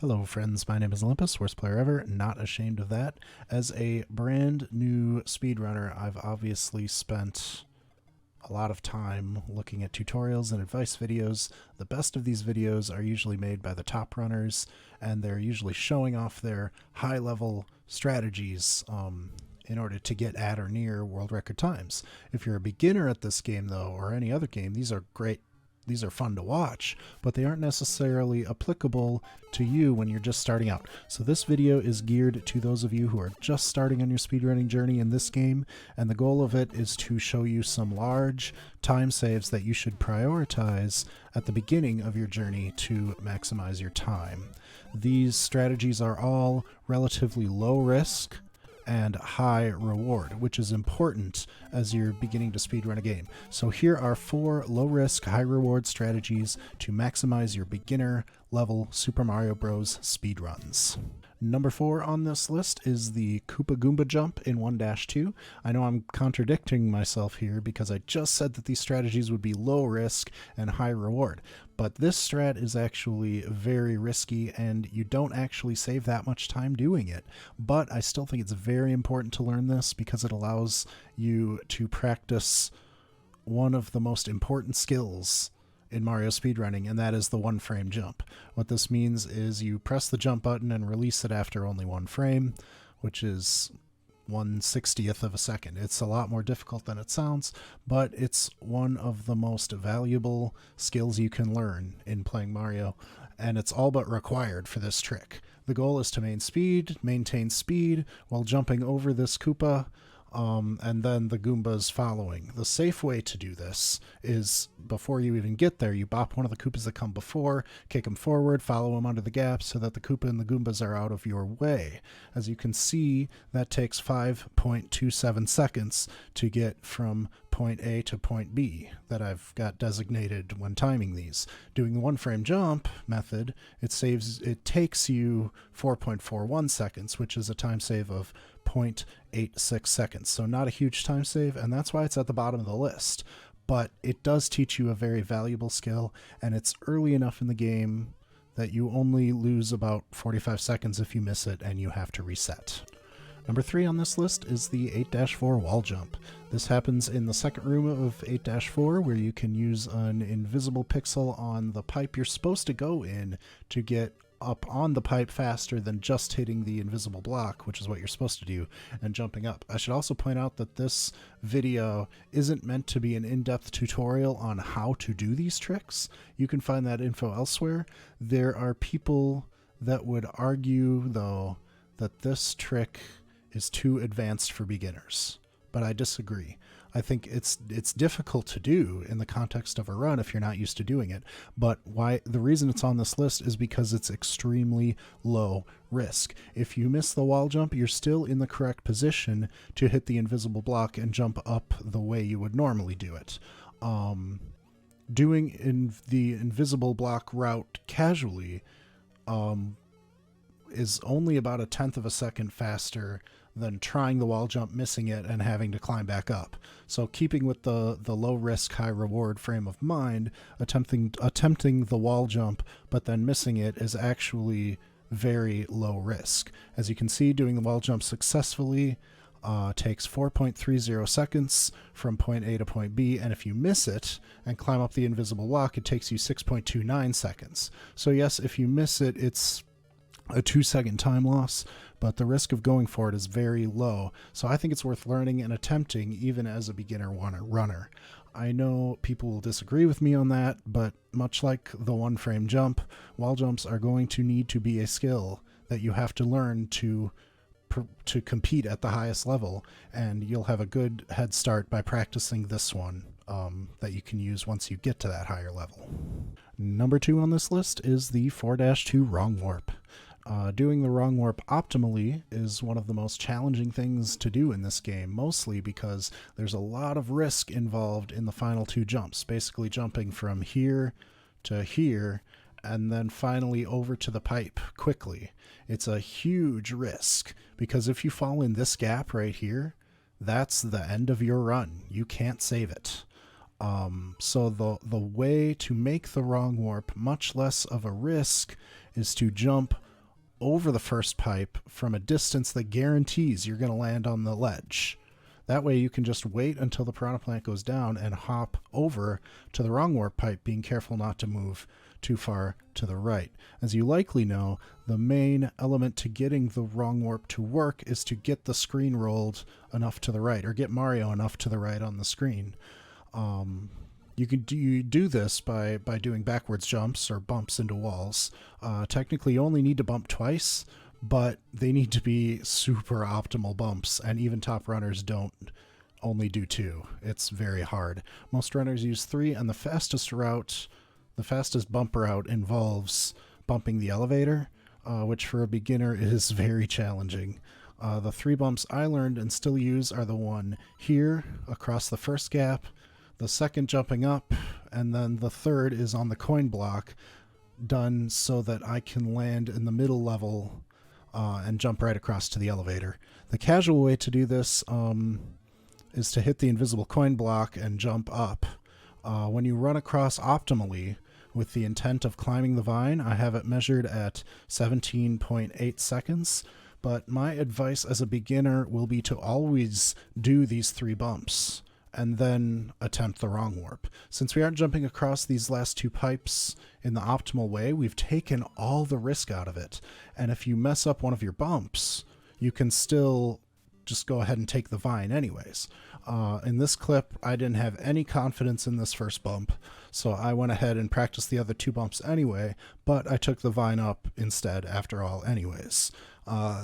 Hello friends, my name is Olympus, worst player ever, not ashamed of that. As a brand new speedrunner, I've obviously spent a lot of time looking at tutorials and advice videos. The best of these videos are usually made by the top runners, and they're usually showing off their high-level strategies in order to get at or near world record times. If you're a beginner at this game, though, or any other game, these are great. These are fun to watch, but they aren't necessarily applicable to you when you're just starting out. So this video is geared to those of you who are just starting on your speedrunning journey in this game, and the goal of it is to show you some large time saves that you should prioritize at the beginning of your journey to maximize your time. These strategies are all relatively low risk and high reward, which is important as you're beginning to speedrun a game. So here are 4 low-risk, high-reward strategies to maximize your beginner level Super Mario Bros. Speedruns. Number 4 on this list is the Koopa Goomba jump in 1-2. I know I'm contradicting myself here because I just said that these strategies would be low risk and high reward, but this strat is actually very risky and you don't actually save that much time doing it. But I still think it's very important to learn this because it allows you to practice one of the most important skills in Mario speedrunning, and that is the 1-frame jump. What this means is you press the jump button and release it after only 1 frame, which is 1/60th of a second. It's a lot more difficult than it sounds, but it's one of the most valuable skills you can learn in playing Mario, and it's all but required for this trick. The goal is to maintain speed while jumping over this Koopa, and then the Goombas following. The safe way to do this is, before you even get there, you bop one of the Koopas that come before, kick them forward, follow them under the gap so that the Koopa and the Goombas are out of your way. As you can see, that takes 5.27 seconds to get from point A to point B that I've got designated when timing these. Doing the 1-frame jump method, it takes you 4.41 seconds, which is a time save of 0.86 seconds. So not a huge time save, and that's why it's at the bottom of the list. But it does teach you a very valuable skill, and it's early enough in the game that you only lose about 45 seconds if you miss it and you have to reset. Number 3 on this list is the 8-4 wall jump. This happens in the second room of 8-4, where you can use an invisible pixel on the pipe you're supposed to go in to get up on the pipe faster than just hitting the invisible block, which is what you're supposed to do, and jumping up. I should also point out that this video isn't meant to be an in-depth tutorial on how to do these tricks. You can find that info elsewhere. There are people that would argue, though, that this trick is too advanced for beginners, but I disagree. I think it's difficult to do in the context of a run if you're not used to doing it, but the reason it's on this list is because it's extremely low risk. If you miss the wall jump, you're still in the correct position to hit the invisible block and jump up the way you would normally do it. Doing the invisible block route casually is only about 1/10 of a second faster than trying the wall jump, missing it, and having to climb back up. So keeping with the low risk, high reward frame of mind, attempting the wall jump but then missing it is actually very low risk. As you can see, doing the wall jump successfully takes 4.30 seconds from point A to point B, and if you miss it and climb up the invisible block, it takes you 6.29 seconds. So yes, if you miss it, it's a 2-second time loss, but the risk of going for it is very low. So I think it's worth learning and attempting even as a beginner runner. I know people will disagree with me on that, but much like the 1-frame jump, wall jumps are going to need to be a skill that you have to learn to compete at the highest level, and you'll have a good head start by practicing this one that you can use once you get to that higher level. Number 2 on this list is the 4-2 wrong warp. Doing the wrong warp optimally is one of the most challenging things to do in this game, mostly because there's a lot of risk involved in the final 2 jumps, basically jumping from here to here and then finally over to the pipe quickly. It's a huge risk because if you fall in this gap right here, that's the end of your run. You can't save it. So the way to make the wrong warp much less of a risk is to jump over the first pipe from a distance that guarantees you're going to land on the ledge. That way you can just wait until the piranha plant goes down and hop over to the wrong warp pipe, being careful not to move too far to the right. As you likely know, the main element to getting the wrong warp to work is to get the screen rolled enough to the right, or get Mario enough to the right on the screen. You can do this by doing backwards jumps or bumps into walls. Technically, you only need to bump twice, but they need to be super optimal bumps, and even top runners don't only do 2. It's very hard. Most runners use 3, and the fastest bump route involves bumping the elevator, which for a beginner is very challenging. The 3 bumps I learned and still use are the one here across the first gap, the second jumping up, and then the third is on the coin block, done so that I can land in the middle level and jump right across to the elevator. The casual way to do this is to hit the invisible coin block and jump up. When you run across optimally with the intent of climbing the vine, I have it measured at 17.8 seconds, but my advice as a beginner will be to always do these 3 bumps and then attempt the wrong warp. Since we aren't jumping across these last 2 pipes in the optimal way, we've taken all the risk out of it. And if you mess up one of your bumps, you can still just go ahead and take the vine anyways. In this clip, I didn't have any confidence in this first bump, so I went ahead and practiced the other 2 bumps anyway, but I took the vine up instead after all anyways.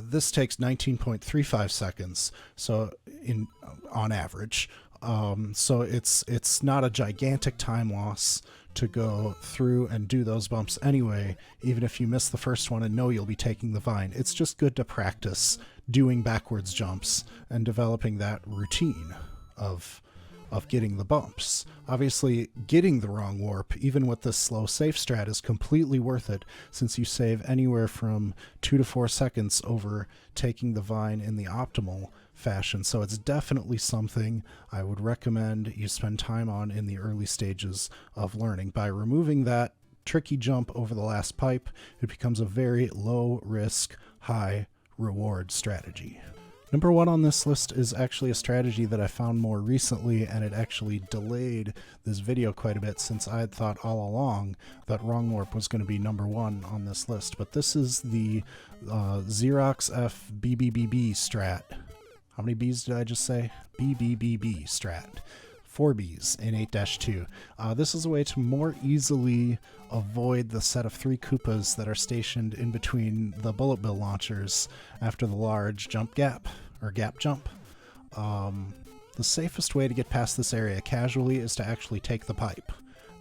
This takes 19.35 seconds, so on average. So it's not a gigantic time loss to go through and do those bumps anyway, even if you miss the first one and know you'll be taking the vine. It's just good to practice doing backwards jumps and developing that routine of getting the bumps. Obviously, getting the wrong warp, even with this slow safe strat, is completely worth it, since you save anywhere from 2 to 4 seconds over taking the vine in the optimal fashion. So it's definitely something I would recommend you spend time on in the early stages of learning. By removing that tricky jump over the last pipe, it becomes a very low risk, high reward strategy. Number 1 on this list is actually a strategy that I found more recently, and it actually delayed this video quite a bit, since I had thought all along that wrong warp was going to be number 1 on this list. But this is the Xerox F BBBB strat. How many B's did I just say? BBBB strat. 4 Bs in 8-2. This is a way to more easily avoid the set of 3 Koopas that are stationed in between the bullet bill launchers after the large jump gap, or gap jump. The safest way to get past this area casually is to actually take the pipe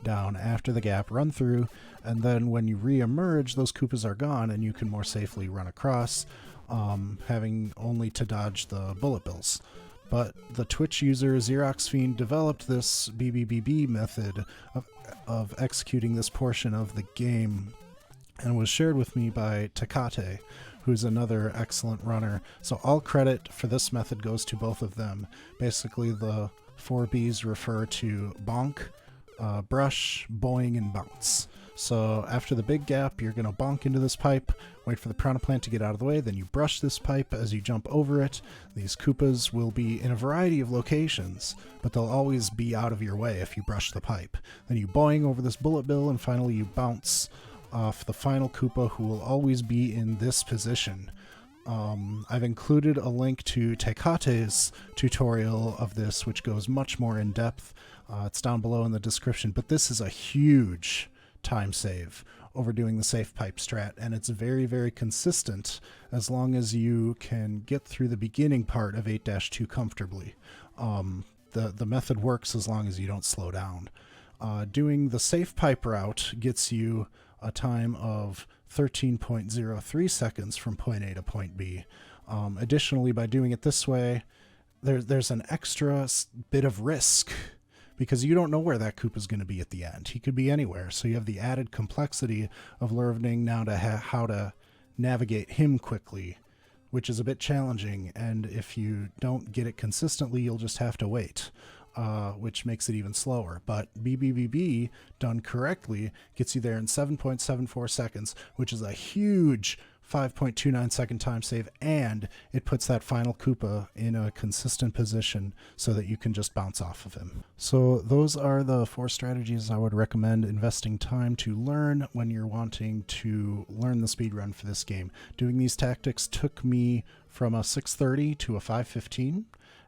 down after the gap, run through, and then when you re-emerge, those Koopas are gone and you can more safely run across, having only to dodge the bullet bills. But the Twitch user Xerox Fiend developed this BBBB method of executing this portion of the game, and was shared with me by Takate, who's another excellent runner. So all credit for this method goes to both of them. Basically, the 4 Bs refer to bonk, brush, boing, and bounce. So after the big gap, you're going to bonk into this pipe, wait for the piranha plant to get out of the way, then you brush this pipe as you jump over it. These Koopas will be in a variety of locations, but they'll always be out of your way if you brush the pipe. Then you boing over this bullet bill, and finally you bounce off the final Koopa, who will always be in this position. I've included a link to Tekate's tutorial of this, which goes much more in depth. It's down below in the description, but this is a huge time save over doing the safe pipe strat, and it's very, very consistent as long as you can get through the beginning part of 8-2 comfortably. The method works as long as you don't slow down. Doing the safe pipe route gets you a time of 13.03 seconds from point A to point B. Additionally, by doing it this way, there's an extra bit of risk, because you don't know where that Koopa is going to be at the end. He could be anywhere, so you have the added complexity of learning now to how to navigate him quickly, which is a bit challenging, and if you don't get it consistently, you'll just have to wait, which makes it even slower. But BBBB, done correctly, gets you there in 7.74 seconds, which is a huge 5.29 second time save, and it puts that final Koopa in a consistent position so that you can just bounce off of him. So those are the 4 strategies I would recommend investing time to learn when you're wanting to learn the speedrun for this game. Doing these tactics took me from a 6:30 to a 5:15,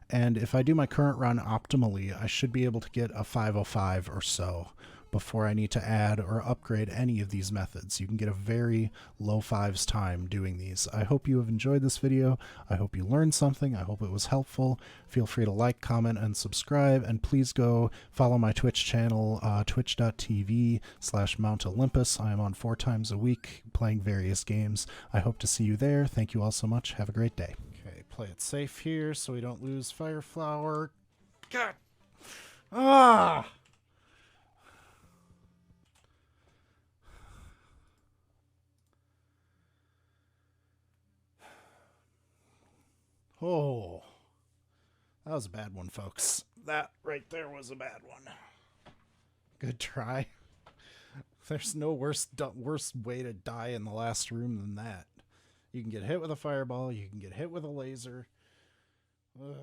and if I do my current run optimally, I should be able to get a 5:05 or so before I need to add or upgrade any of these methods. You can get a very low 5s time doing these. I hope you have enjoyed this video. I hope you learned something. I hope it was helpful. Feel free to like, comment, and subscribe, and please go follow my Twitch channel, twitch.tv/Mount Olympus. I am on 4 times a week playing various games. I hope to see you there. Thank you all so much. Have a great day. Okay, play it safe here so we don't lose Fire Flower. God! Ah! Oh, that was a bad one, folks. That right there was a bad one. Good try. There's no worse way to die in the last room than that. You can get hit with a fireball. You can get hit with a laser. Ugh.